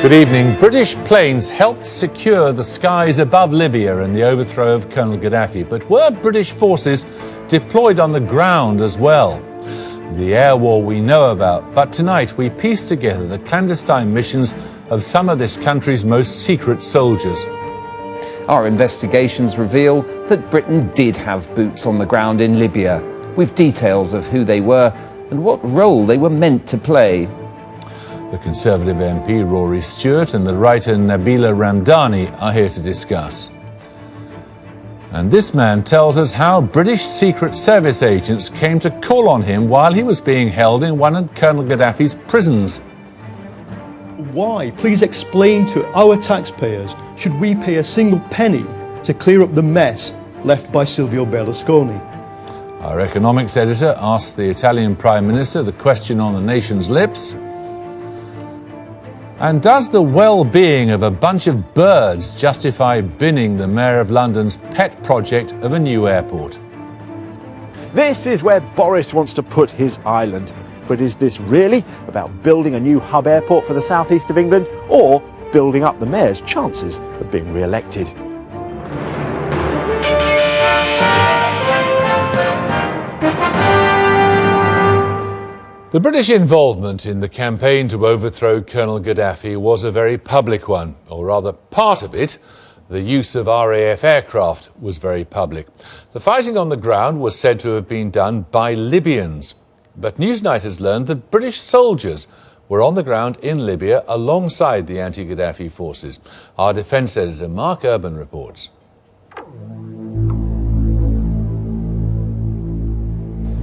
Good evening. British planes helped secure the skies above Libya in the overthrow of Colonel Gaddafi, but were British forces deployed on the ground as well? The air war we know about, but tonight we piece together the clandestine missions of some of this country's most secret soldiers. Our investigations reveal that Britain did have boots on the ground in Libya, with details of who they were and what role they were meant to play. The Conservative MP Rory Stewart and the writer Nabila Ramdani are here to discuss. And this man tells us how British Secret Service agents came to call on him while he was being held in one of Colonel Gaddafi's prisons. Why, please explain to our taxpayers, should we pay a single penny to clear up the mess left by Silvio Berlusconi? Our economics editor asked the Italian Prime Minister the question on the nation's lips. And does the well-being of a bunch of birds justify binning the Mayor of London's pet project of a new airport? This is where Boris wants to put his island. But is this really about building a new hub airport for the southeast of England, or building up the Mayor's chances of being re-elected? The British involvement in the campaign to overthrow Colonel Gaddafi was a very public one, or rather part of it. The use of RAF aircraft was very public. The fighting on the ground was said to have been done by Libyans. But Newsnight has learned that British soldiers were on the ground in Libya alongside the anti-Gaddafi forces. Our defence editor Mark Urban reports.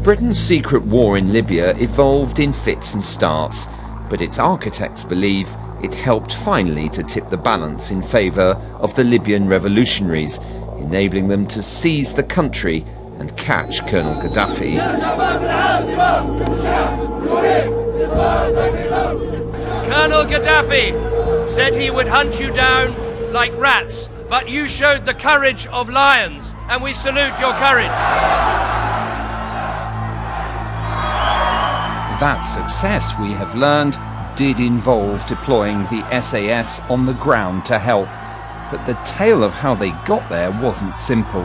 Britain's secret war in Libya evolved in fits and starts, but its architects believe it helped finally to tip the balance in favour of the Libyan revolutionaries, enabling them to seize the country and catch Colonel Gaddafi. Colonel Gaddafi said he would hunt you down like rats, but you showed the courage of lions, and we salute your courage. That success, we have learned, did involve deploying the SAS on the ground to help, but the tale of how they got there wasn't simple.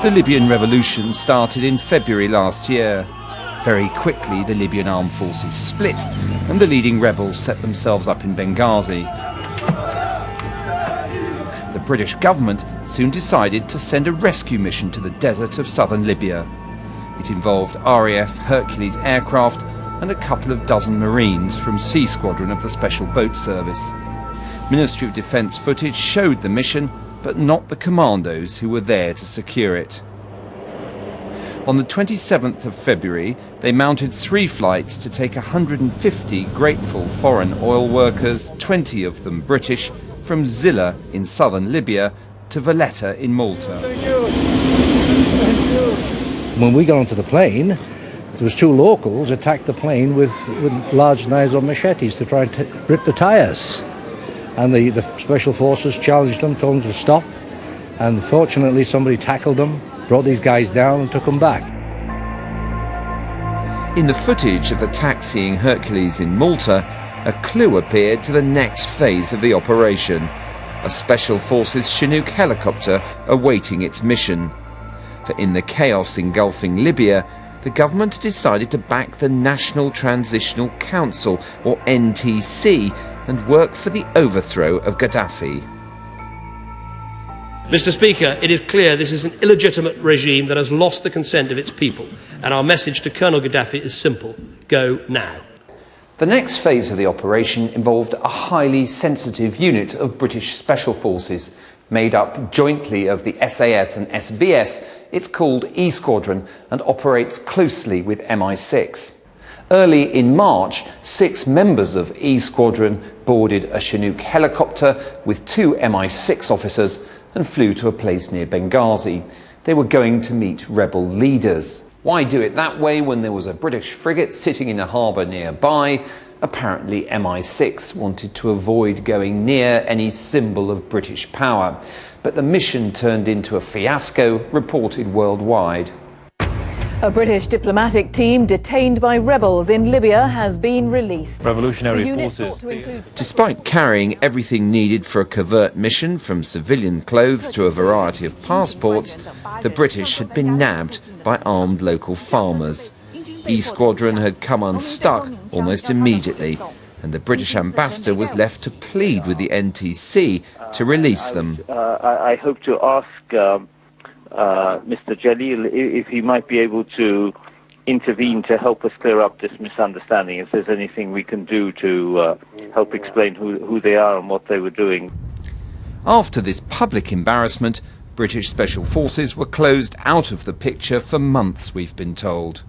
The Libyan revolution started in February last year. Very quickly, the Libyan armed forces split, and the leading rebels set themselves up in Benghazi. The British government soon decided to send a rescue mission to the desert of southern Libya. It involved RAF Hercules aircraft and a couple of dozen Marines from C Squadron of the Special Boat Service. Ministry of Defence footage showed the mission, but not the commandos who were there to secure it. On the 27th of February, they mounted 3 flights to take 150 grateful foreign oil workers, 20 of them British, from Zilla in southern Libya to Valletta in Malta. When we got onto the plane, there was 2 locals attacked the plane with large knives or machetes to try and rip the tyres. And the special forces challenged them, told them to stop. And fortunately, somebody tackled them, brought these guys down and took them back. In the footage of the taxiing Hercules in Malta, a clue appeared to the next phase of the operation. A Special Forces Chinook helicopter awaiting its mission. For in the chaos engulfing Libya, the government decided to back the National Transitional Council, or NTC, and work for the overthrow of Gaddafi. Mr. Speaker, it is clear this is an illegitimate regime that has lost the consent of its people, and our message to Colonel Gaddafi is simple: go now. The next phase of the operation involved a highly sensitive unit of British Special Forces, made up jointly of the SAS and SBS. It's called E Squadron and operates closely with MI6. Early in March, 6 members of E Squadron boarded a Chinook helicopter with 2 MI6 officers and flew to a place near Benghazi. They were going to meet rebel leaders. Why do it that way when there was a British frigate sitting in a harbour nearby? Apparently MI6 wanted to avoid going near any symbol of British power. But the mission turned into a fiasco reported worldwide. A British diplomatic team detained by rebels in Libya has been released. Revolutionary forces. Despite carrying everything needed for a covert mission, from civilian clothes to a variety of passports, the British had been nabbed by armed local farmers. E Squadron had come unstuck almost immediately, and the British ambassador was left to plead with the NTC to release them. I hope to ask Mr. Jalil if he might be able to intervene to help us clear up this misunderstanding, if there's anything we can do to help explain who they are and what they were doing. After this public embarrassment, British Special Forces were closed out of the picture for months, we've been told.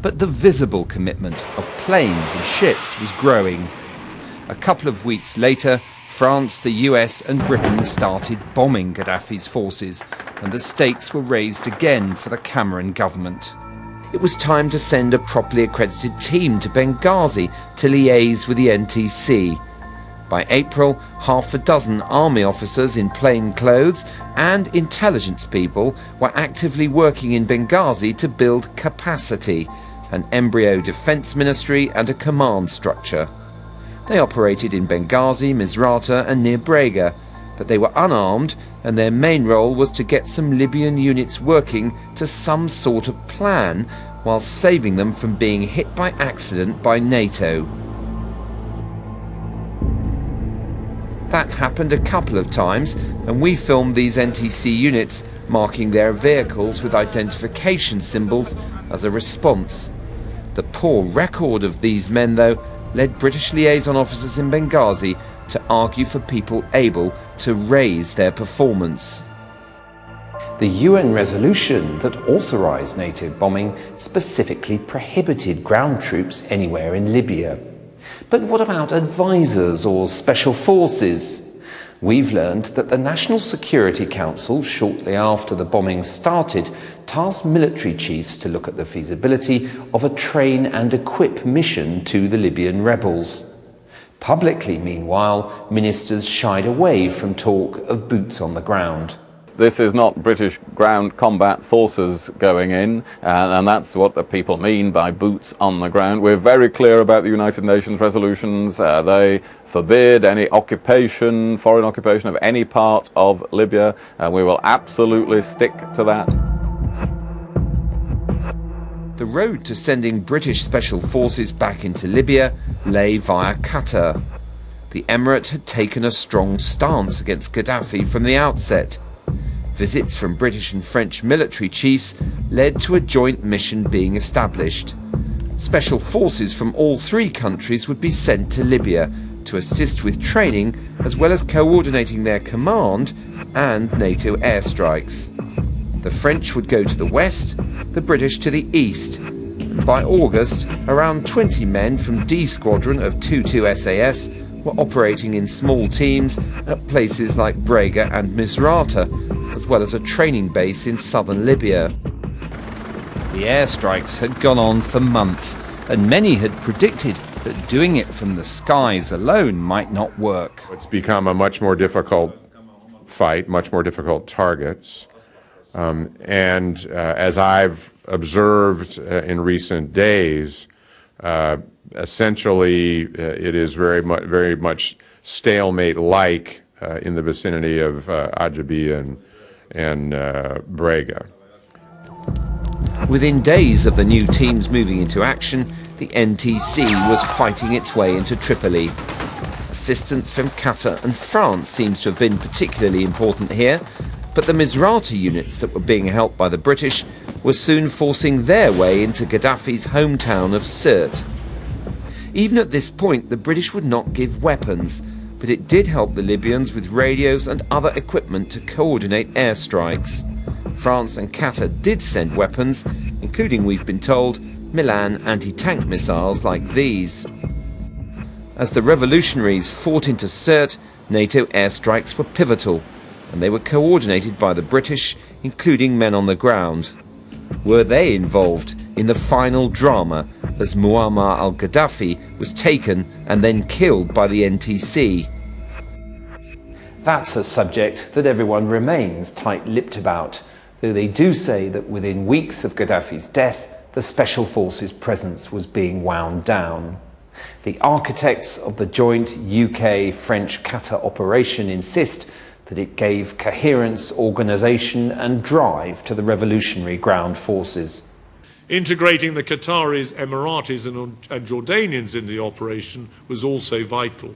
But the visible commitment of planes and ships was growing. A couple of weeks later, France, the US and Britain started bombing Gaddafi's forces, and the stakes were raised again for the Cameron government. It was time to send a properly accredited team to Benghazi to liaise with the NTC. By April, half a dozen army officers in plain clothes and intelligence people were actively working in Benghazi to build capacity, an embryo defence ministry and a command structure. They operated in Benghazi, Misrata and near Brega, but they were unarmed, and their main role was to get some Libyan units working to some sort of plan while saving them from being hit by accident by NATO. That happened a couple of times, and we filmed these NTC units marking their vehicles with identification symbols as a response. The poor record of these men, though, led British liaison officers in Benghazi to argue for people able to raise their performance. The UN resolution that authorised NATO bombing specifically prohibited ground troops anywhere in Libya. But what about advisors or special forces? We've learned that the National Security Council, shortly after the bombing started, tasked military chiefs to look at the feasibility of a train and equip mission to the Libyan rebels. Publicly, meanwhile, ministers shied away from talk of boots on the ground. This is not British ground combat forces going in, and that's what the people mean by boots on the ground. We're very clear about the United Nations resolutions. They forbid any occupation, foreign occupation of any part of Libya, and we will absolutely stick to that. The road to sending British Special Forces back into Libya lay via Qatar. The Emirate had taken a strong stance against Gaddafi from the outset. Visits from British and French military chiefs led to a joint mission being established. Special forces from all three countries would be sent to Libya to assist with training, as well as coordinating their command and NATO airstrikes. The French would go to the west, the British to the east. By August, around 20 men from D Squadron of 22 SAS were operating in small teams at places like Brega and Misrata, as well as a training base in southern Libya. The airstrikes had gone on for months, and many had predicted that doing it from the skies alone might not work. It's become a much more difficult fight, much more difficult targets. As I've observed in recent days, essentially it is very much stalemate-like in the vicinity of Ajabi and Brega. Within days of the new teams moving into action, the NTC was fighting its way into Tripoli. Assistance from Qatar and France seems to have been particularly important here, but the Misrata units that were being helped by the British were soon forcing their way into Gaddafi's hometown of Sirte. Even at this point, the British would not give weapons, but it did help the Libyans with radios and other equipment to coordinate airstrikes. France and Qatar did send weapons, including, we've been told, Milan anti-tank missiles like these. As the revolutionaries fought into Sirte, NATO airstrikes were pivotal, and they were coordinated by the British, including men on the ground. Were they involved in the final drama as Muammar al-Gaddafi was taken and then killed by the NTC? That's a subject that everyone remains tight-lipped about. though they do say that within weeks of Gaddafi's death, the Special Forces' presence was being wound down. The architects of the joint UK-French-Qatar operation insist that it gave coherence, organisation and drive to the revolutionary ground forces. Integrating the Qataris, Emiratis and Jordanians in the operation was also vital.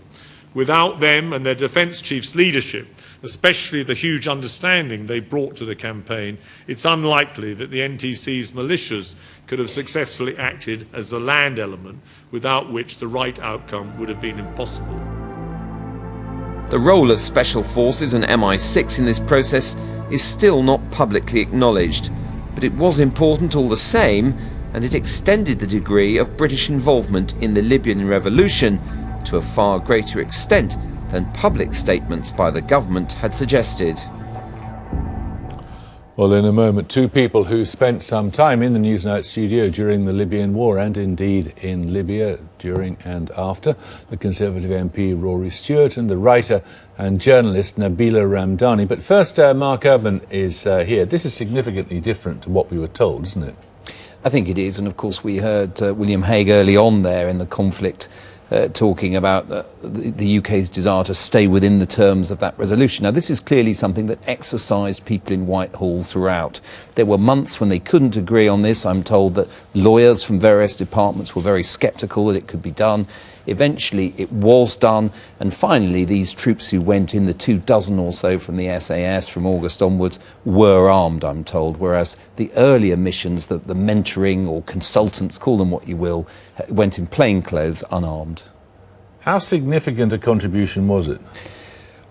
Without them and their defence chiefs' leadership, especially the huge understanding they brought to the campaign, it's unlikely that the NTC's militias could have successfully acted as the land element, without which the right outcome would have been impossible. The role of Special Forces and MI6 in this process is still not publicly acknowledged, but it was important all the same, and it extended the degree of British involvement in the Libyan revolution to a far greater extent than public statements by the government had suggested. Well, in a moment, two people who spent some time in the Newsnight studio during the Libyan war and indeed in Libya during and after, the Conservative MP Rory Stewart and the writer and journalist Nabila Ramdani. But first, Mark Urban is here. This is significantly different to what we were told, isn't it? I think it is, and of course we heard William Hague early on there in the conflict talking about the UK's desire to stay within the terms of that resolution. Now, this is clearly something that exercised people in Whitehall throughout. There were months when they couldn't agree on this. I'm told that lawyers from various departments were very sceptical that it could be done. Eventually, it was done, and finally, these troops who went in, the 24 or so from the SAS from August onwards, were armed, I'm told, whereas the earlier missions, the mentoring or consultants, call them what you will, went in plain clothes, unarmed. How significant a contribution was it?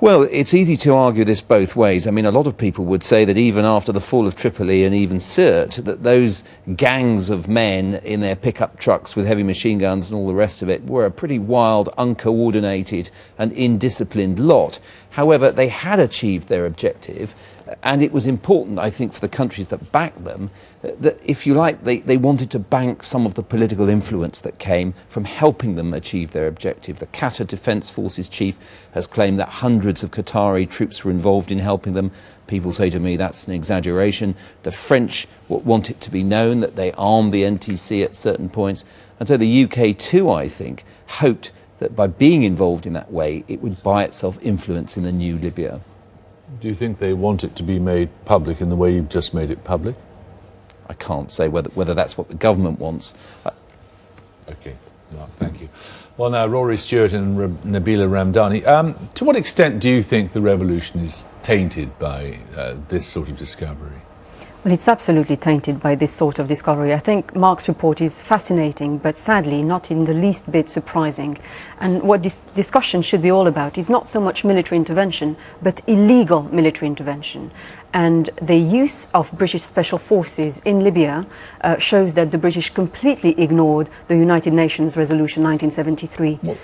Well, it's easy to argue this both ways. I mean, a lot of people would say that even after the fall of Tripoli and even Sirte, that those gangs of men in their pickup trucks with heavy machine guns and all the rest of it were a pretty wild, uncoordinated and indisciplined lot. However, they had achieved their objective, and it was important, I think, for the countries that backed them, that, if you like, they wanted to bank some of the political influence that came from helping them achieve their objective. The Qatar Defence Forces chief has claimed that hundreds of Qatari troops were involved in helping them. People say to me that's an exaggeration. The French want it to be known that they armed the NTC at certain points. And so the UK too, I think, hoped that by being involved in that way, it would buy itself influence in the new Libya. Do you think they want it to be made public in the way you've just made it public? I can't say whether that's what the government wants. OK, Mark, thank you. Well, now, Rory Stewart and Nabila Ramdani, to what extent do you think the revolution is tainted by this sort of discovery? Well, it's absolutely tainted by this sort of discovery. I think Mark's report is fascinating, but sadly not in the least bit surprising. And what this discussion should be all about is not so much military intervention, but illegal military intervention. And the use of British special forces in Libya shows that the British completely ignored the United Nations Resolution 1973. Well,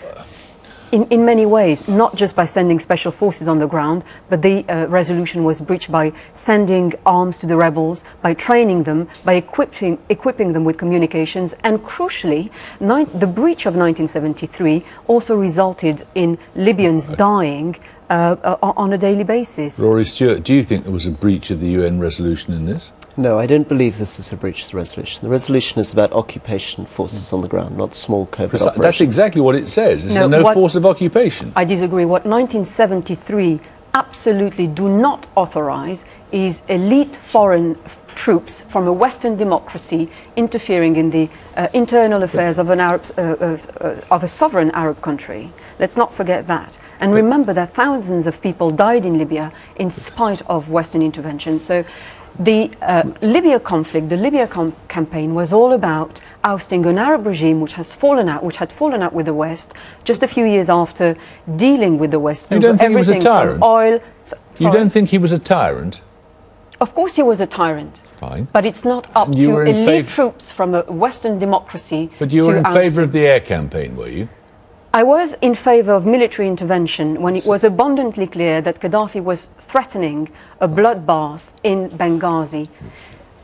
in many ways, not just by sending special forces on the ground, but the resolution was breached by sending arms to the rebels, by training them, by equipping them with communications, and crucially, the breach of 1973 also resulted in Libyans dying on a daily basis. Rory Stewart, do you think there was a breach of the UN resolution in this? No, I don't believe this is a breach of the resolution. The resolution is about occupation forces on the ground, not small covert operations. That's exactly what it says. It's no force of occupation. I disagree. What 1973 absolutely do not authorize is elite foreign troops from a Western democracy interfering in the internal affairs of a sovereign Arab country. Let's not forget that. And remember that thousands of people died in Libya in spite of Western intervention. So the Libya conflict, the Libya campaign was all about ousting an Arab regime which had fallen out with the West just a few years after dealing with the West. You don't think he was a tyrant? Oil. You don't think he was a tyrant? Of course he was a tyrant. Fine. But it's not up to elite troops from a Western democracy. But you were in favour of the air campaign, were you? I was in favour of military intervention when it was abundantly clear that Gaddafi was threatening a bloodbath in Benghazi.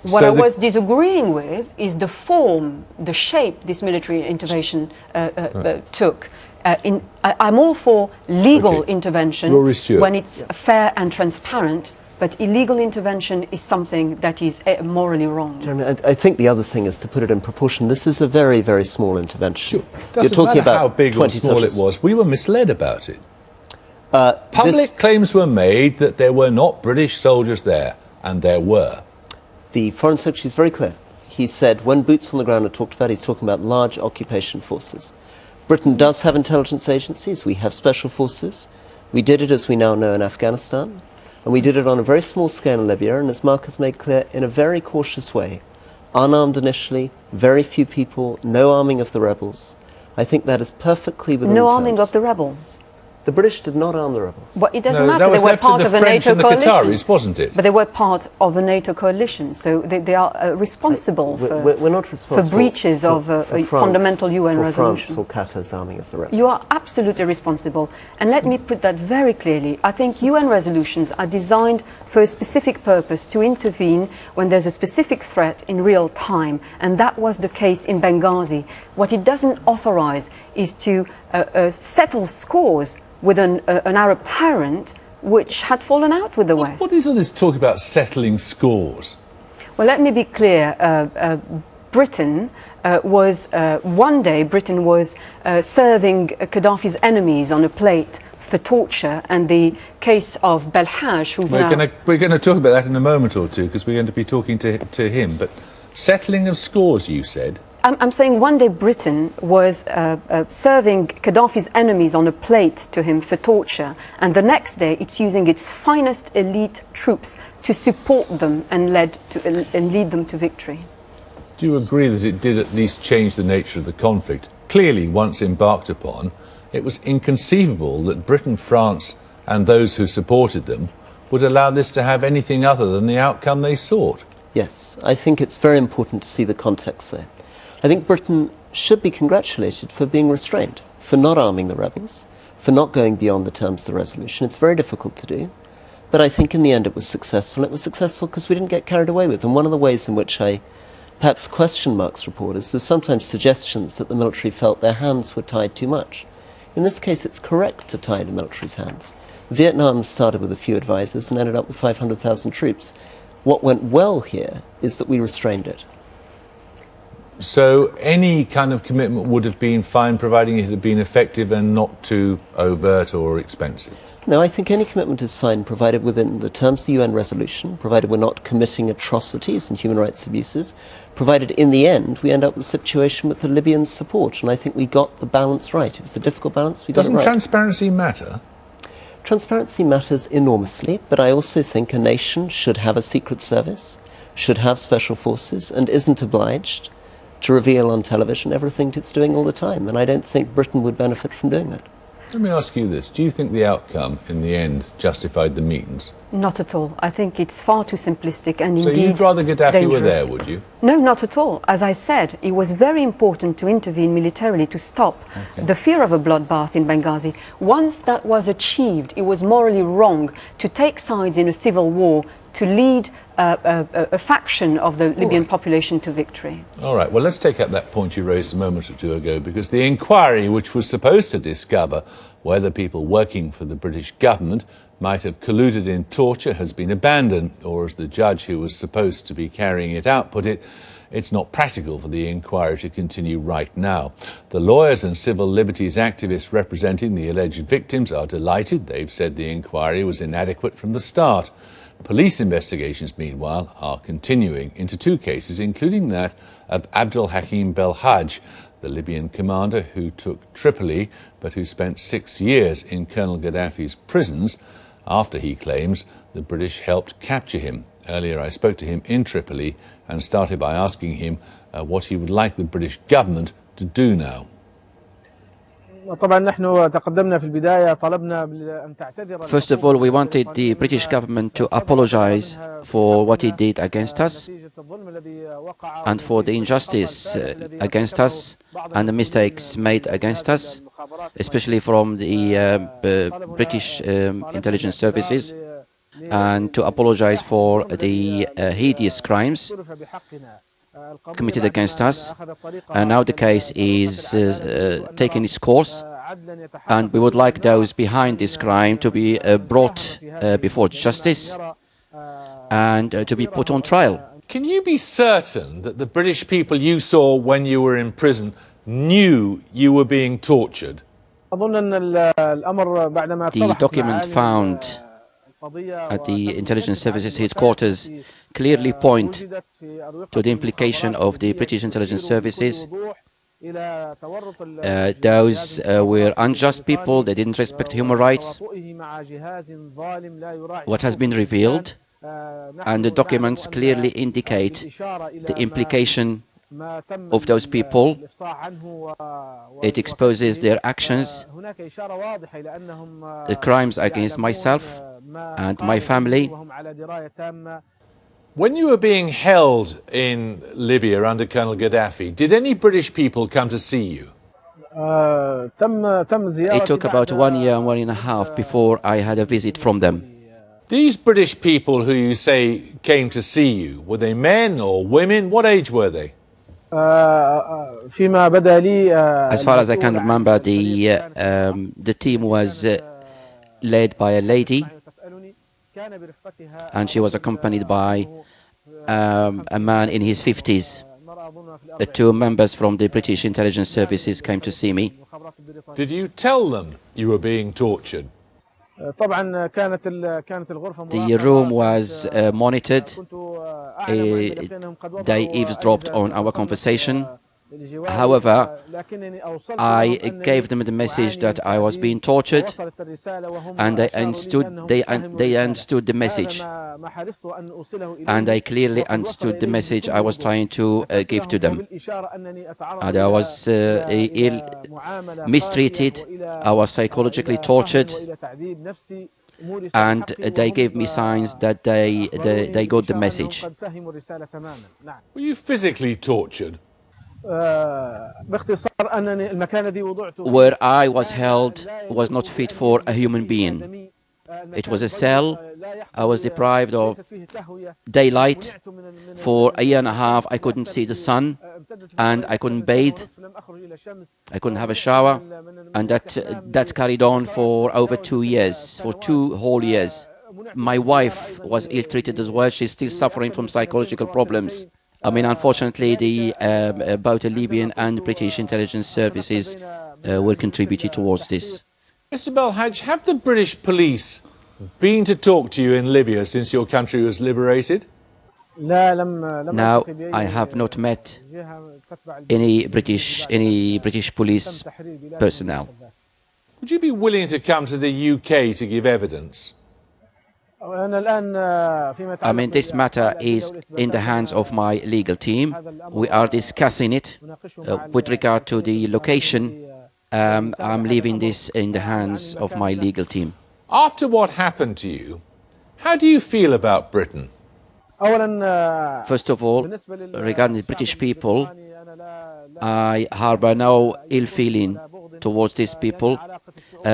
What I was disagreeing with is the form, the shape this military intervention took. I'm all for legal intervention when it's fair and transparent, but illegal intervention is something that is morally wrong. Jeremy, I think the other thing is to put it in proportion. This is a very, very small intervention. Sure. Doesn't matter how big or small it was. We were misled about it. Public claims were made that there were not British soldiers there, and there were. The Foreign Secretary is very clear. He said when boots on the ground are talked about, he's talking about large occupation forces. Britain does have intelligence agencies. We have special forces. We did it, as we now know, in Afghanistan. And we did it on a very small scale in Libya, and as Mark has made clear, in a very cautious way. Unarmed initially, very few people, no arming of the rebels. I think that is perfectly within No terms. arming of the rebels? The British did not arm the rebels. But it doesn't No, matter, that was they were left to part the of a French NATO and the coalition. Qataris, wasn't it? But they were part of a NATO coalition, so they are responsible We're not responsible for breaches of for a France, fundamental UN resolution. For France, for Qatar's arming of the rebels. You are absolutely responsible. And let me put that very clearly. I think UN resolutions are designed for a specific purpose, to intervene when there's a specific threat in real time. And that was the case in Benghazi. What it doesn't authorize is to settle scores with an Arab tyrant which had fallen out with the West. What is all this talk about settling scores? Well, let me be clear. Britain was, one day, Britain was serving Gaddafi's enemies on a plate for torture, and the case of Belhaj, who's We're going to talk about that in a moment or two, because we're going to be talking to him. But settling of scores, you said? I'm saying one day Britain was serving Gaddafi's enemies on a plate to him for torture, and the next day it's using its finest elite troops to support them and lead them to victory. Do you agree that it did at least change the nature of the conflict? Clearly, once embarked upon, it was inconceivable that Britain, France and those who supported them would allow this to have anything other than the outcome they sought. Yes, I think it's very important to see the context there. I think Britain should be congratulated for being restrained, for not arming the rebels, for not going beyond the terms of the resolution. It's very difficult to do, but I think in the end it was successful. It was successful because we didn't get carried away with. And one of the ways in which I perhaps question Mark's report is there's sometimes suggestions that the military felt their hands were tied too much. In this case, it's correct to tie the military's hands. Vietnam started with a few advisors and ended up with 500,000 troops. What went well here is that we restrained it. So any kind of commitment would have been fine, providing it had been effective and not too overt or expensive? No, I think any commitment is fine, provided within the terms of the UN resolution, provided we're not committing atrocities and human rights abuses, provided in the end we end up with a situation with the Libyans' support. And I think we got the balance right. It was a difficult balance, we got it right. Doesn't transparency matter? Transparency matters enormously, but I also think a nation should have a secret service, should have special forces, and isn't obliged to reveal on television everything it's doing all the time. And I don't think Britain would benefit from doing that. Let me ask you this. Do you think the outcome, in the end, justified the means? Not at all. I think it's far too simplistic and so indeed you'd rather Gaddafi dangerous. were there, would you? No, not at all. As I said, it was very important to intervene militarily to stop the fear of a bloodbath in Benghazi. Once that was achieved, it was morally wrong to take sides in a civil war, to lead a faction of the Libyan population to victory. All right, well, let's take up that point you raised a moment or two ago, because the inquiry, which was supposed to discover whether people working for the British government might have colluded in torture, has been abandoned, or as the judge who was supposed to be carrying it out put it, it's not practical for the inquiry to continue right now. The lawyers and civil liberties activists representing the alleged victims are delighted. They've said the inquiry was inadequate from the start. Police investigations, meanwhile, are continuing into two cases, including that of Abdul Hakim Belhaj, the Libyan commander who took Tripoli, but who spent 6 years in Colonel Gaddafi's prisons after, he claims, the British helped capture him. Earlier I spoke to him in Tripoli and started by asking him what he would like the British government to do now. First of all, we wanted the British government to apologize for what it did against us and for the injustice against us and the mistakes made against us, especially from the British intelligence services, and to apologize for the hideous crimes committed against us. And now the case is taking its course, and we would like those behind this crime to be brought before justice, and to be put on trial. Can you be certain that the British people you saw when you were in prison knew you were being tortured? The document found at the intelligence services headquarters clearly point to the implication of the British intelligence services. Those were unjust people, they didn't respect human rights. What has been revealed, and the documents clearly indicate the implication of those people. It exposes their actions, the crimes against myself and my family. When you were being held in Libya under Colonel Gaddafi, did any British people come to see you? It took about 1 year and 1.5 before I had a visit from them. These British people who you say came to see you, were they men or women? What age were they? As far as I can remember, the team was led by a lady, and she was accompanied by a man in his 50s. The two members from the British intelligence services came to see me. Did you tell them you were being tortured? The room was monitored. They eavesdropped on our conversation. However, I gave them the message that I was being tortured, and they understood the message, and I clearly understood the message I was trying to give to them. And I was mistreated, I was psychologically tortured, and they gave me signs that they got the message. Were you physically tortured? Where I was held was not fit for a human being. It was a cell. I was deprived of daylight. For 1.5 years I couldn't see the sun, and I couldn't bathe. I couldn't have a shower, and that carried on for over 2 years, for 2 whole years. My wife was ill-treated as well. She's still suffering from psychological problems. I mean, unfortunately, both the Libyan and British intelligence services will contribute towards this. Mr. Belhaj, have the British police been to talk to you in Libya since your country was liberated? Now, I have not met any British police personnel. Would you be willing to come to the UK to give evidence? I mean, this matter is in the hands of my legal team. We are discussing it. With regard to the location, I'm leaving this in the hands of my legal team. After what happened to you, how do you feel about Britain? First of all, regarding the British people, I harbour no ill feeling towards these people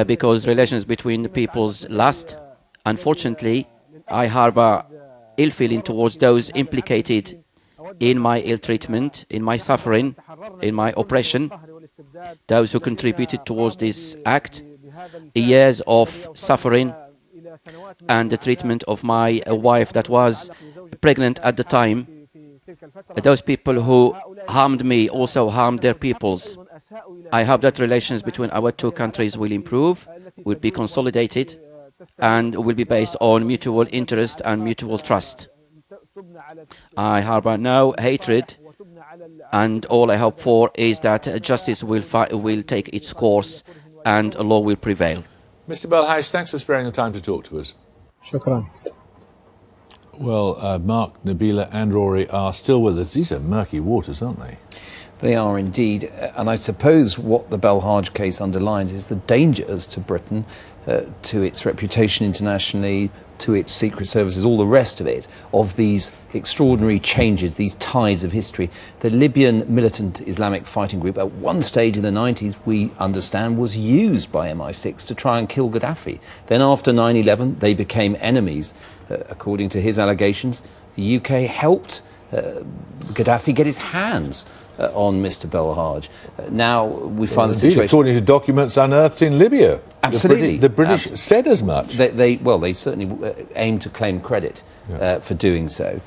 because relations between the peoples last. Unfortunately, I harbour ill feeling towards those implicated in my ill treatment, in my suffering, in my oppression, those who contributed towards this act, years of suffering, and the treatment of my wife that was pregnant at the time. Those people who harmed me also harmed their peoples. I hope that relations between our two countries will improve, will be consolidated, and will be based on mutual interest and mutual trust. I harbour no hatred, and all I hope for is that justice will take its course and law will prevail. Mr. Belhaj, thanks for sparing the time to talk to us. Shukran. Well, Mark, Nabila and Rory are still with us. These are murky waters, aren't they? They are indeed, and I suppose what the Belhaj case underlines is the dangers to Britain, to its reputation internationally, to its secret services, all the rest of it, of these extraordinary changes, these tides of history. The Libyan militant Islamic fighting group, at one stage in the 90s, we understand, was used by MI6 to try and kill Gaddafi. Then after 9/11, they became enemies. According to his allegations, the UK helped Gaddafi get his hands on Mr. Belhaj. Now we find the Indeed, situation... according to documents unearthed in Libya. Absolutely. The British said as much. They certainly aim to claim credit for doing so.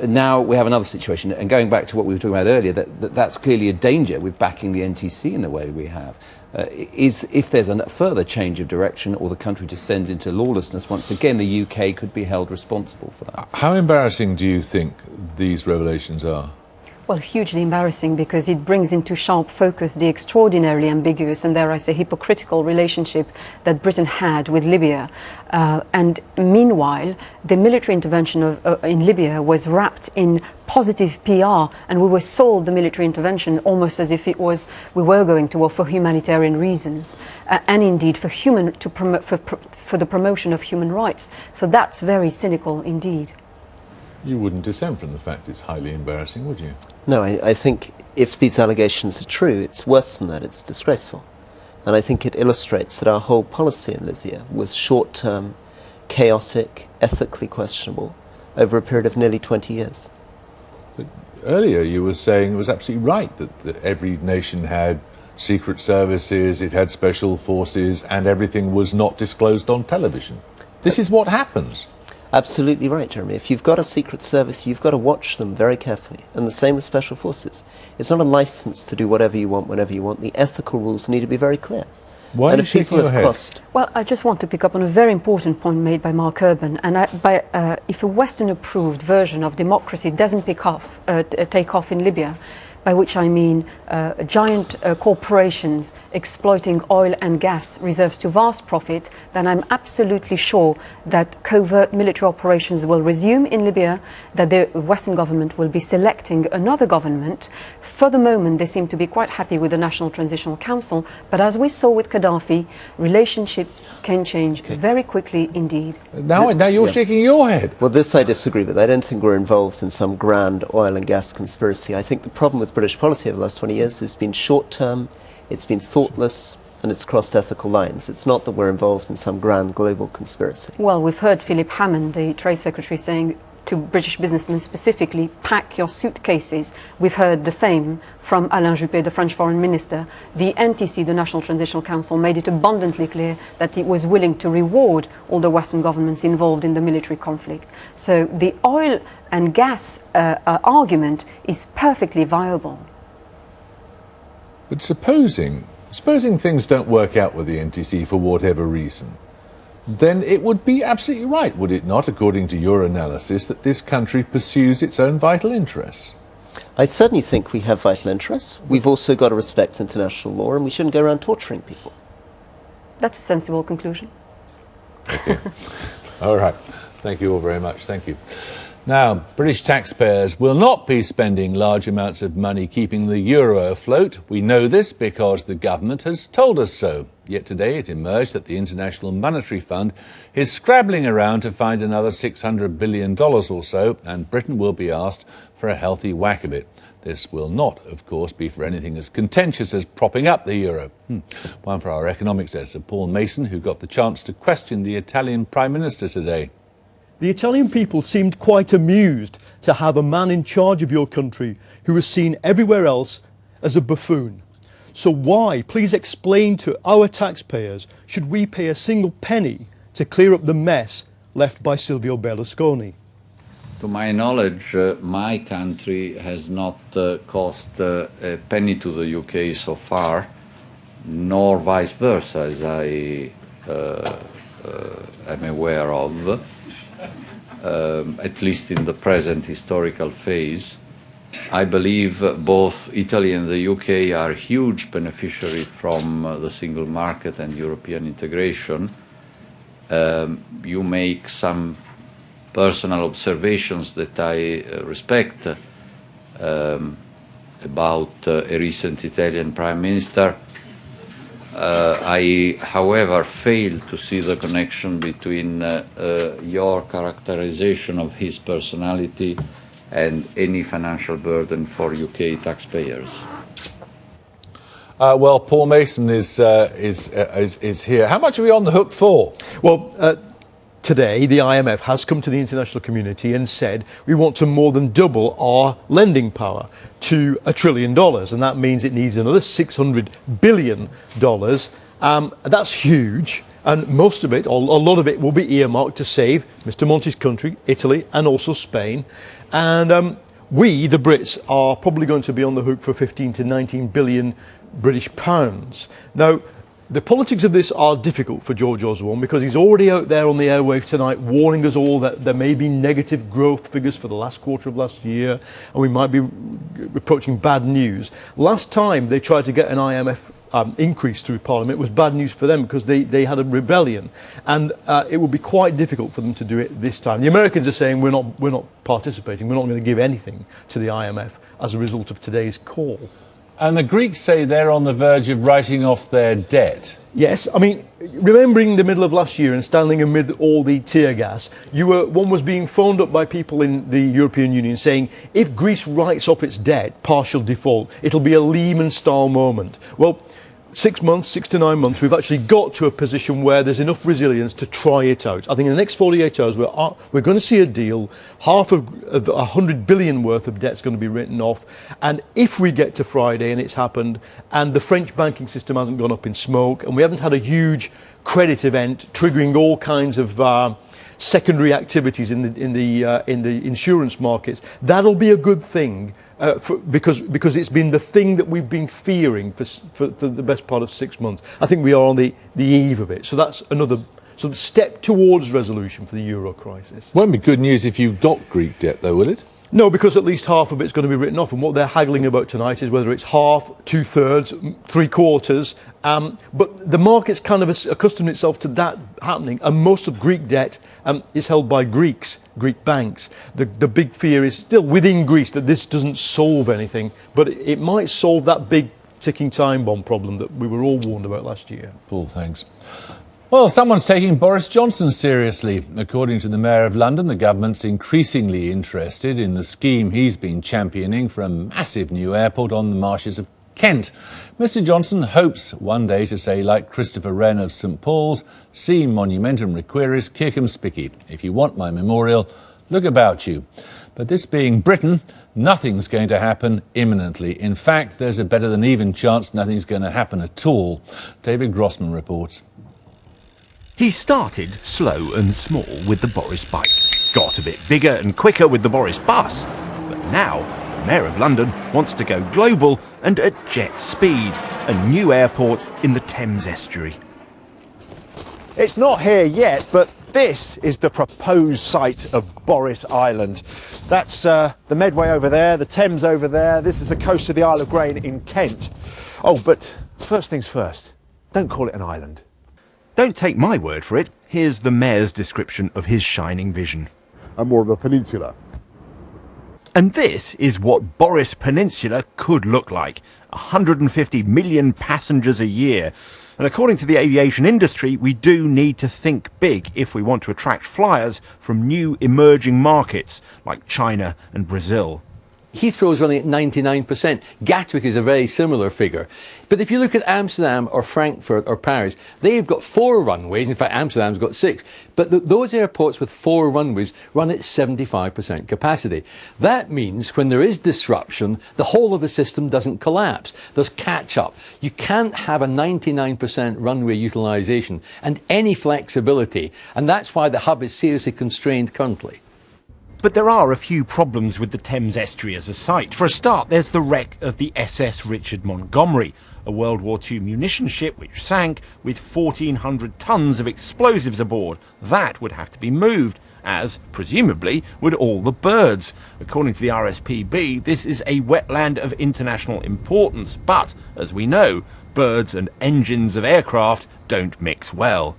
Now we have another situation, and going back to what we were talking about earlier, that's clearly a danger with backing the NTC in the way we have. Is if there's a further change of direction or the country descends into lawlessness, once again the UK could be held responsible for that. How embarrassing do you think these revelations are? Well, hugely embarrassing, because it brings into sharp focus the extraordinarily ambiguous and, dare I say, hypocritical relationship that Britain had with Libya. And meanwhile, the military intervention in Libya was wrapped in positive PR, and we were sold the military intervention almost as if it was we were going to war for humanitarian reasons, and indeed for the promotion of human rights. So that's very cynical indeed. You wouldn't dissent from the fact it's highly embarrassing, would you? No, I think if these allegations are true, it's worse than that, it's disgraceful. And I think it illustrates that our whole policy in Libya was short-term, chaotic, ethically questionable, over a period of nearly 20 years. But earlier you were saying it was absolutely right that every nation had secret services, it had special forces, and everything was not disclosed on television. This is what happens. Absolutely right, Jeremy. If you've got a secret service, you've got to watch them very carefully. And the same with special forces. It's not a license to do whatever you want, whenever you want. The ethical rules need to be very clear. Why are you shaking your head? Well, I just want to pick up on a very important point made by Mark Urban. And if a Western-approved version of democracy doesn't take off in Libya, by which I mean giant corporations exploiting oil and gas reserves to vast profit, then I'm absolutely sure that covert military operations will resume in Libya, that the Western government will be selecting another government. For the moment, they seem to be quite happy with the National Transitional Council, but as we saw with Gaddafi, relationship can change very quickly indeed. Now you're shaking your head. Well, this I disagree with. I don't think we're involved in some grand oil and gas conspiracy. I think the problem with British policy over the last 20 years has been short-term, it's been thoughtless, and it's crossed ethical lines. It's not that we're involved in some grand global conspiracy. Well, we've heard Philip Hammond, the Trade Secretary, saying to British businessmen specifically, pack your suitcases. We've heard the same from Alain Juppé, the French Foreign Minister. The NTC, the National Transitional Council, made it abundantly clear that it was willing to reward all the Western governments involved in the military conflict. So the oil and gas argument is perfectly viable. But supposing things don't work out with the NTC for whatever reason, then it would be absolutely right, would it not, according to your analysis, that this country pursues its own vital interests? I certainly think we have vital interests. We've also got to respect international law, and we shouldn't go around torturing people. That's a sensible conclusion. Okay. All right. Thank you all very much. Thank you. Now, British taxpayers will not be spending large amounts of money keeping the euro afloat. We know this because the government has told us so. Yet today it emerged that the International Monetary Fund is scrabbling around to find another $600 billion or so, and Britain will be asked for a healthy whack of it. This will not, of course, be for anything as contentious as propping up the euro. One for our economics editor, Paul Mason, who got the chance to question the Italian Prime Minister today. The Italian people seemed quite amused to have a man in charge of your country who was seen everywhere else as a buffoon. So why, please explain to our taxpayers, should we pay a single penny to clear up the mess left by Silvio Berlusconi? To my knowledge, my country has not cost a penny to the UK so far, nor vice versa, as I am aware of. At least in the present historical phase. I believe both Italy and the UK are huge beneficiaries from the single market and European integration. You make some personal observations that I respect about a recent Italian Prime Minister. I, however, fail to see the connection between your characterization of his personality and any financial burden for UK taxpayers. Well, Paul Mason is here. How much are we on the hook for? Well, today, the IMF has come to the international community and said we want to more than double our lending power to $1 trillion, and that means it needs another $600 billion. That's huge, and most of it, or a lot of it, will be earmarked to save Mr. Monti's country, Italy, and also Spain. And we, the Brits, are probably going to be on the hook for 15 to 19 billion British pounds. Now, the politics of this are difficult for George Osborne because he's already out there on the airwaves tonight warning us all that there may be negative growth figures for the last quarter of last year and we might be approaching bad news. Last time they tried to get an IMF increase through Parliament, it was bad news for them because they had a rebellion, and it will be quite difficult for them to do it this time. The Americans are saying we're not participating, we're not going to give anything to the IMF as a result of today's call. And the Greeks say they're on the verge of writing off their debt. Yes, I mean, remembering the middle of last year and standing amid all the tear gas, one was being phoned up by people in the European Union saying, if Greece writes off its debt, partial default, it'll be a Lehman-style moment. Well, 6 months, 6 to 9 months, we've actually got to a position where there's enough resilience to try it out. I think in the next 48 hours, we're going to see a deal. Half of 100 billion worth of debt's going to be written off. And if we get to Friday and it's happened, and the French banking system hasn't gone up in smoke, and we haven't had a huge credit event triggering all kinds of secondary activities in the insurance markets, that'll be a good thing. Because it's been the thing that we've been fearing for the best part of 6 months. I think we are on the eve of it. So that's another sort of step towards resolution for the euro crisis. Won't be good news if you've got Greek debt, though, will it? No, because at least half of it's going to be written off, and what they're haggling about tonight is whether it's half, 2/3, 3/4. But the market's kind of accustomed itself to that happening, and most of Greek debt is held by Greek banks. The big fear is still within Greece that this doesn't solve anything, but it might solve that big ticking time bomb problem that we were all warned about last year. Paul, thanks. Well, someone's taking Boris Johnson seriously. According to the Mayor of London, the government's increasingly interested in the scheme he's been championing for a massive new airport on the marshes of Kent. Mr Johnson hopes one day to say, like Christopher Wren of St Paul's, si monumentum requiris circum spici. If you want my memorial, look about you. But this being Britain, nothing's going to happen imminently. In fact, there's a better than even chance nothing's going to happen at all. David Grossman reports. He started slow and small with the Boris bike, got a bit bigger and quicker with the Boris bus, but now the Mayor of London wants to go global and at jet speed, a new airport in the Thames estuary. It's not here yet, but this is the proposed site of Boris Island. That's the Medway over there, the Thames over there, this is the coast of the Isle of Grain in Kent. Oh, but first things first, don't call it an island. Don't take my word for it. Here's the Mayor's description of his shining vision. I'm more of a peninsula. And this is what Boris Peninsula could look like. 150 million passengers a year. And according to the aviation industry, we do need to think big if we want to attract flyers from new emerging markets like China and Brazil. Heathrow's running at 99%. Gatwick is a very similar figure. But if you look at Amsterdam or Frankfurt or Paris, they've got 4 runways. In fact, Amsterdam's got 6. But those airports with 4 runways run at 75% capacity. That means when there is disruption, the whole of the system doesn't collapse. There's catch-up. You can't have a 99% runway utilisation and any flexibility. And that's why the hub is seriously constrained currently. But there are a few problems with the Thames estuary as a site. For a start, there's the wreck of the SS Richard Montgomery, a World War II munition ship which sank with 1,400 tons of explosives aboard. That would have to be moved, as, presumably, would all the birds. According to the RSPB, this is a wetland of international importance, but, as we know, birds and engines of aircraft don't mix well.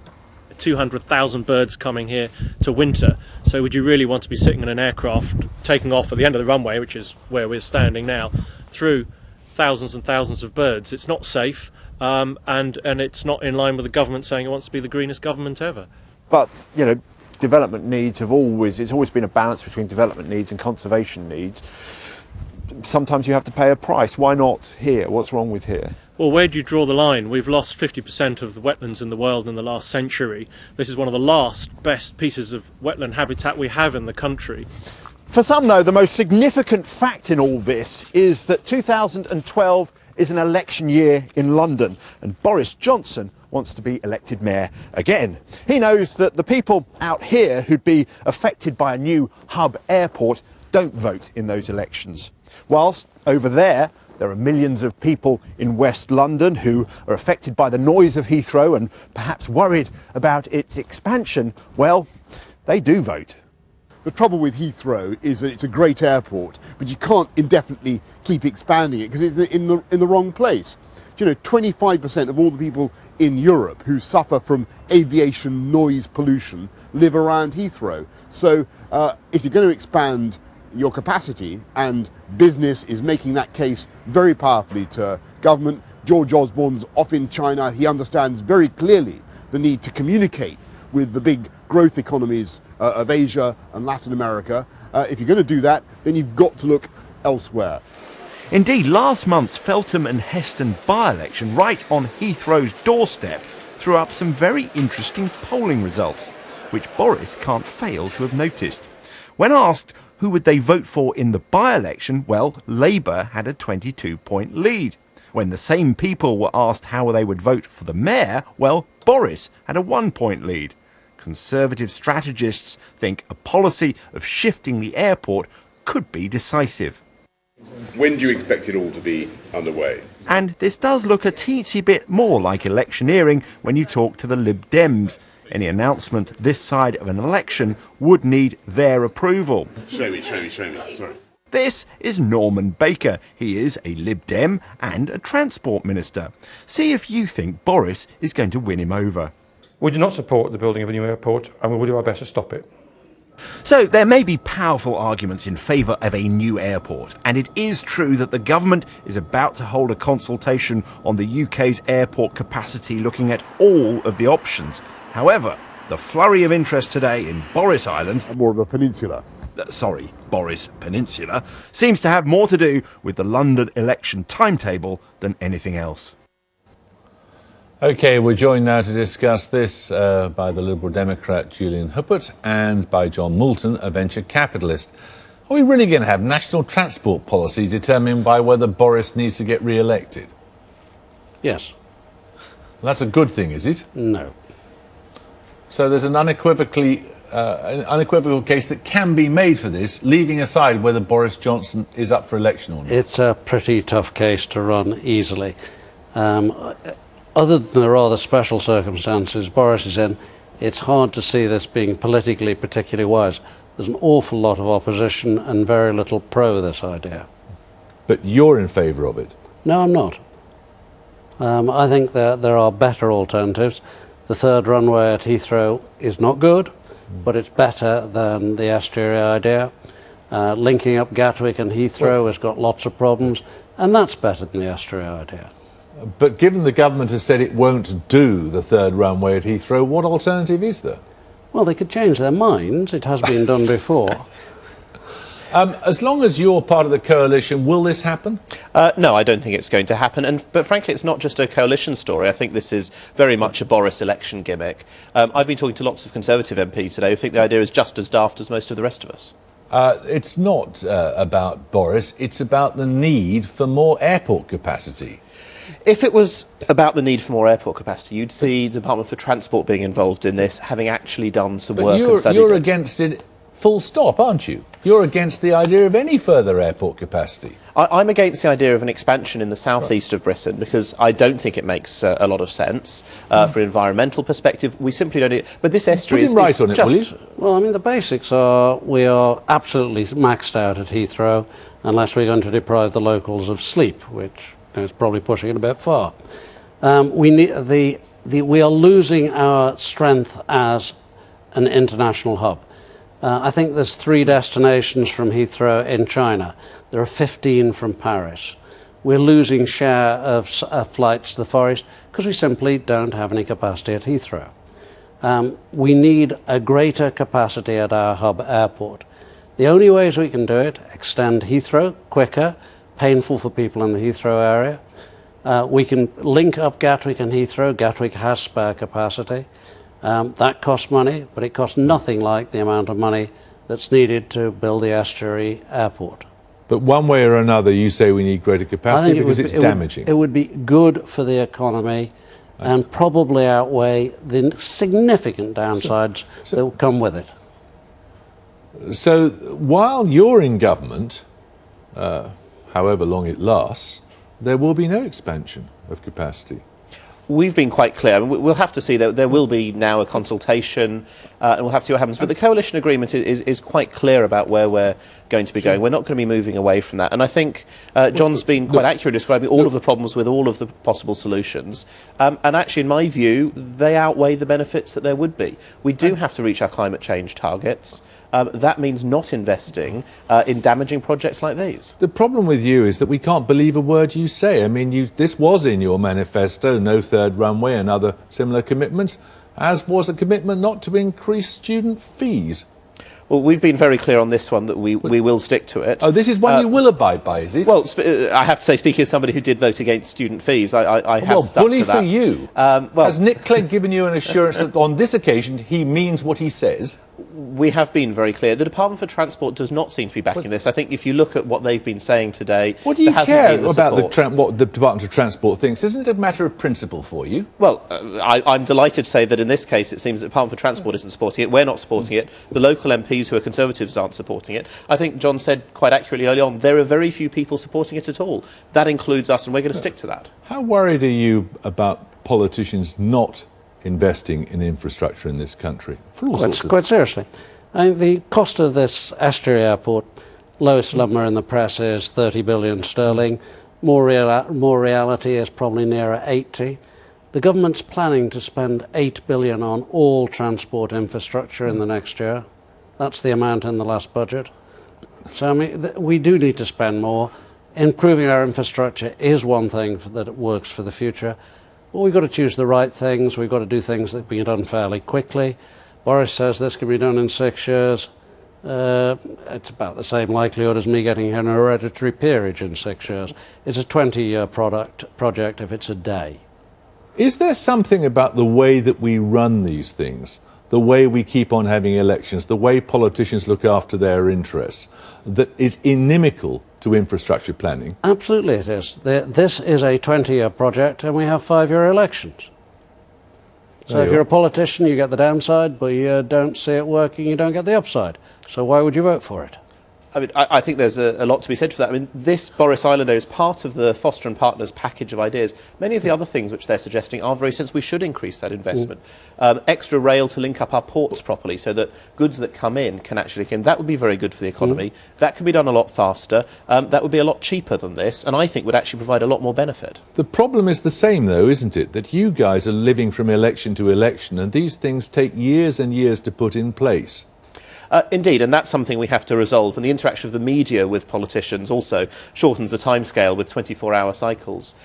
200,000 birds coming here to winter. So would you really want to be sitting in an aircraft taking off at the end of the runway, which is where we're standing now, through thousands and thousands of birds? It's not safe, and it's not in line with the government saying it wants to be the greenest government ever. But, you know, development needs it's always been a balance between development needs and conservation needs. Sometimes you have to pay a price. Why not here? What's wrong with here? Well, where do you draw the line? We've lost 50% of the wetlands in the world in the last century. This is one of the last best pieces of wetland habitat we have in the country. For some, though, the most significant fact in all this is that 2012 is an election year in London, and Boris Johnson wants to be elected mayor again. He knows that the people out here who'd be affected by a new hub airport don't vote in those elections, whilst over there are millions of people in West London who are affected by the noise of Heathrow and perhaps worried about its expansion. Well, they do vote. The trouble with Heathrow is that it's a great airport, but you can't indefinitely keep expanding it because it's in the wrong place. Do you know, 25% of all the people in Europe who suffer from aviation noise pollution live around Heathrow. So if you're going to expand your capacity, and business is making that case very powerfully to government. George Osborne's off in China. He understands very clearly the need to communicate with the big growth economies of Asia and Latin America. If you're going to do that, then you've got to look elsewhere. Indeed, last month's Feltham and Heston by-election, right on Heathrow's doorstep, threw up some very interesting polling results, which Boris can't fail to have noticed. When asked who would they vote for in the by-election, well, Labour had a 22-point lead. When the same people were asked how they would vote for the mayor, well, Boris had a 1-point lead. Conservative strategists think a policy of shifting the airport could be decisive. When do you expect it all to be underway? And this does look a teensy bit more like electioneering when you talk to the Lib Dems. Any announcement this side of an election would need their approval. Show me, sorry. This is Norman Baker. He is a Lib Dem and a transport minister. See if you think Boris is going to win him over. We do not support the building of a new airport, and we will do our best to stop it. So there may be powerful arguments in favour of a new airport, and it is true that the government is about to hold a consultation on the UK's airport capacity, looking at all of the options. However, the flurry of interest today in Boris Island, more of a peninsula, Boris Peninsula, seems to have more to do with the London election timetable than anything else. OK, we're joined now to discuss this by the Liberal Democrat Julian Huppert and by John Moulton, a venture capitalist. Are we really going to have national transport policy determined by whether Boris needs to get re-elected? Yes. That's a good thing, is it? No. So there's an unequivocal case that can be made for this, leaving aside whether Boris Johnson is up for election or not. It's a pretty tough case to run easily. Other than the rather special circumstances Boris is in, it's hard to see this being politically particularly wise. There's an awful lot of opposition and very little pro this idea. But you're in favour of it? No, I'm not. I think that there are better alternatives. The third runway at Heathrow is not good, but it's better than the estuary idea. Linking up Gatwick and Heathrow has got lots of problems, and that's better than the estuary idea. But given the government has said it won't do the third runway at Heathrow, what alternative is there? Well, they could change their minds. It has been done before. As long as you're part of the coalition, will this happen? No, I don't think it's going to happen. But frankly, it's not just a coalition story. I think this is very much a Boris election gimmick. I've been talking to lots of Conservative MPs today who think the idea is just as daft as most of the rest of us. It's not about Boris. It's about the need for more airport capacity. If it was about the need for more airport capacity, you'd see the Department for Transport being involved in this, having actually done some work and studied you're it. against it full stop, aren't you? You're against the idea of any further airport capacity. I'm against the idea of an expansion in the southeast of Britain because I don't think it makes a lot of sense for an environmental perspective. We simply don't. But this estuary is right on it, will you? Well, I mean, the basics are we are absolutely maxed out at Heathrow unless we're going to deprive the locals of sleep, which is probably pushing it a bit far. We are losing our strength as an international hub. I think there's 3 destinations from Heathrow in China. There are 15 from Paris. We're losing share of flights to the Far East because we simply don't have any capacity at Heathrow. We need a greater capacity at our hub airport. The only ways we can do it, extend Heathrow quicker, painful for people in the Heathrow area, We can link up Gatwick and Heathrow. Gatwick has spare capacity. That costs money, but it costs nothing like the amount of money that's needed to build the estuary airport. But one way or another, you say we need greater capacity because it's damaging. It would be good for the economy and probably outweigh the significant downsides that will come with it. So while you're in government, however long it lasts, there will be no expansion of capacity. We've been quite clear. I mean, we'll have to see. There will be now a consultation, and we'll have to see what happens. But the coalition agreement is quite clear about where we're going to be going. We're not going to be moving away from that. And I think John's been quite accurate describing all of the problems with all of the possible solutions. And actually, in my view, they outweigh the benefits that there would be. We do have to reach our climate change targets. That means not investing in damaging projects like these. The problem with you is that we can't believe a word you say. I mean, this was in your manifesto, no third runway and other similar commitments, as was a commitment not to increase student fees. Well, we've been very clear on this one that we will stick to it. Oh, this is one you will abide by, is it? Well, I have to say, speaking as somebody who did vote against student fees, I have stuck bully to that. for you. Has Nick Clegg given you an assurance that on this occasion he means what he says? We have been very clear. The Department for Transport does not seem to be backing this. I think if you look at what they've been saying today, what do you care about support. what the Department of Transport thinks? Isn't it a matter of principle for you? Well, I'm delighted to say that in this case it seems that the Department for Transport isn't supporting it. We're not supporting it. The local MPs who are Conservatives aren't supporting it. I think John said quite accurately early on, there are very few people supporting it at all. That includes us, and we're going to stick to that. How worried are you about politicians not investing in infrastructure in this country? Quite seriously. The cost of this estuary airport, lowest number in the press is 30 billion sterling. More reality is probably nearer 80. The government's planning to spend 8 billion on all transport infrastructure in the next year. That's the amount in the last budget. So, I mean, we do need to spend more. Improving our infrastructure is one thing that works for the future. But we've got to choose the right things. We've got to do things that can be done fairly quickly. Boris says this can be done in 6 years. It's about the same likelihood as me getting an hereditary peerage in 6 years. It's a 20-year project if it's a day. Is there something about the way that we run these things, the way we keep on having elections, the way politicians look after their interests, that is inimical to infrastructure planning? Absolutely it is. This is a 20-year project and we have 5-year elections. So if you're a politician, you get the downside, but you don't see it working, you don't get the upside. So why would you vote for it? I mean, I think there's a lot to be said for that. I mean, this Boris Islander is part of the Foster and Partners package of ideas. Many of the other things which they're suggesting are very sensible. We should increase that investment. Extra rail to link up our ports properly so that goods that come in can actually come in. That would be very good for the economy. That could be done a lot faster. That would be a lot cheaper than this, and I think would actually provide a lot more benefit. The problem is the same, though, isn't it? That you guys are living from election to election, and these things take years and years to put in place. Indeed, and that's something we have to resolve. And the interaction of the media with politicians also shortens the timescale with 24-hour cycles.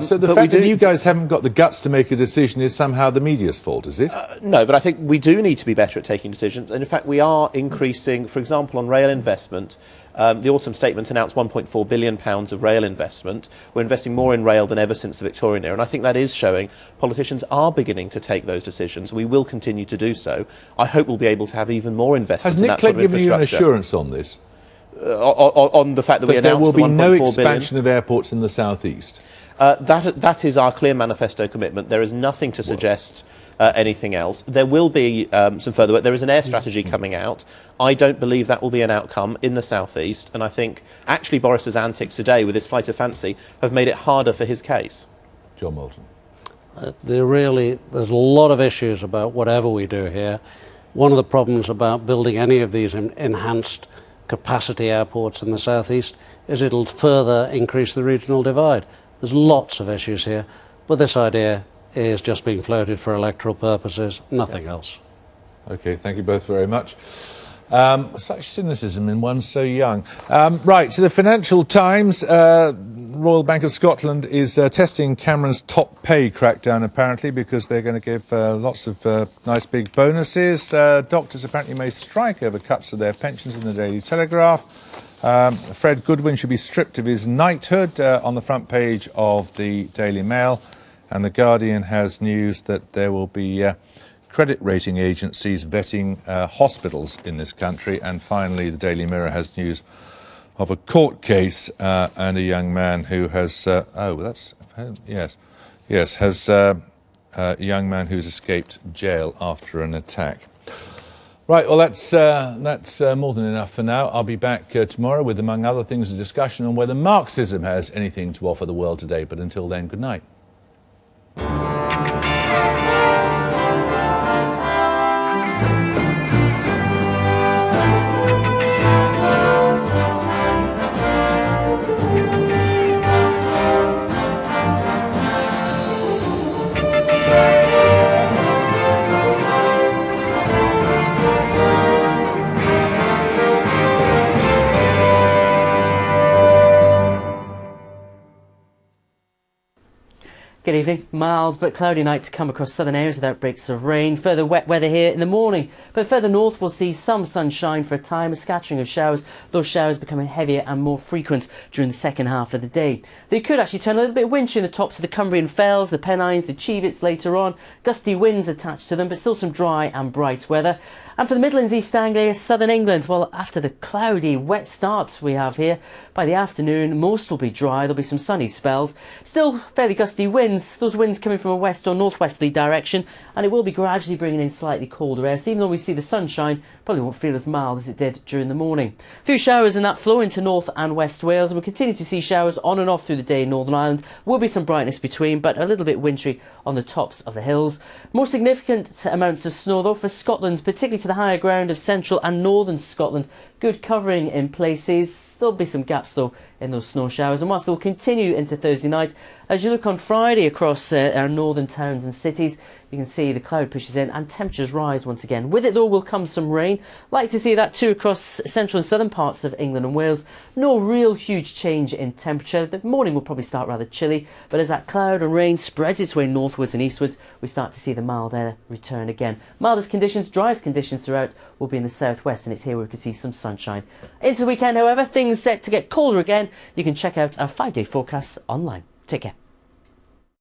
So the fact that you guys haven't got the guts to make a decision is somehow the media's fault, is it? No, but I think we do need to be better at taking decisions. And in fact, we are increasing, for example, on rail investment. The autumn statement announced £1.4 billion of rail investment. We're investing more in rail than ever since the Victorian era, and I think that is showing politicians are beginning to take those decisions. We will continue to do so. I hope we'll be able to have even more investment in that sort of infrastructure. Has Nick Clegg given you an assurance on this? On the fact that we announced the 1.4 billion? There will be no expansion of airports in the South East? That is our clear manifesto commitment. There is nothing to suggest anything else. There will be some further work. There is an air strategy coming out. I don't believe that will be an outcome in the South East, and I think actually Boris's antics today with his flight of fancy have made it harder for his case. John Moulton. There's a lot of issues about whatever we do here. One of the problems about building any of these enhanced capacity airports in the South East is it'll further increase the regional divide. There's lots of issues here, but this idea is just being floated for electoral purposes, nothing else. OK, thank you both very much. Such cynicism in one so young. Right, so the Financial Times, Royal Bank of Scotland is testing Cameron's top pay crackdown, apparently, because they're going to give lots of nice big bonuses. Doctors apparently may strike over cuts to their pensions in the Daily Telegraph. Fred Goodwin should be stripped of his knighthood on the front page of the Daily Mail. And The Guardian has news that there will be credit rating agencies vetting hospitals in this country. And finally, the Daily Mirror has news of a court case and a young man who has, a young man who's escaped jail after an attack. Right, well, that's more than enough for now. I'll be back tomorrow with, among other things, a discussion on whether Marxism has anything to offer the world today. But until then, good night. Good evening. Mild but cloudy night to come across southern areas without breaks of rain. Further wet weather here in the morning, but further north we'll see some sunshine for a time, a scattering of showers, those showers becoming heavier and more frequent during the second half of the day. They could actually turn a little bit wintry in the tops of the Cumbrian Fells, the Pennines, the Cheviots later on. Gusty winds attached to them, but still some dry and bright weather. And for the Midlands, East Anglia, southern England, well, after the cloudy, wet start we have here, by the afternoon, most will be dry. There'll be some sunny spells. Still fairly gusty winds, those winds coming from a west or northwesterly direction, and it will be gradually bringing in slightly colder air. So even though we see the sunshine, probably won't feel as mild as it did during the morning. A few showers in that flow into North and West Wales, and we'll continue to see showers on and off through the day in Northern Ireland. Will be some brightness between, but a little bit wintry on the tops of the hills. More significant amounts of snow, though, for Scotland, particularly to the higher ground of central and northern Scotland. Good covering in places. There'll be some gaps, though, in those snow showers. And whilst they'll continue into Thursday night, as you look on Friday across our northern towns and cities, you can see the cloud pushes in and temperatures rise once again. With it, though, will come some rain. Like to see that too across central and southern parts of England and Wales. No real huge change in temperature. The morning will probably start rather chilly, but as that cloud and rain spreads its way northwards and eastwards, we start to see the mild air return again. Mildest conditions, driest conditions throughout will be in the southwest, and it's here where we can see some sunshine. Into the weekend, however, things set to get colder again. You can check out our 5-day forecasts online. Take care.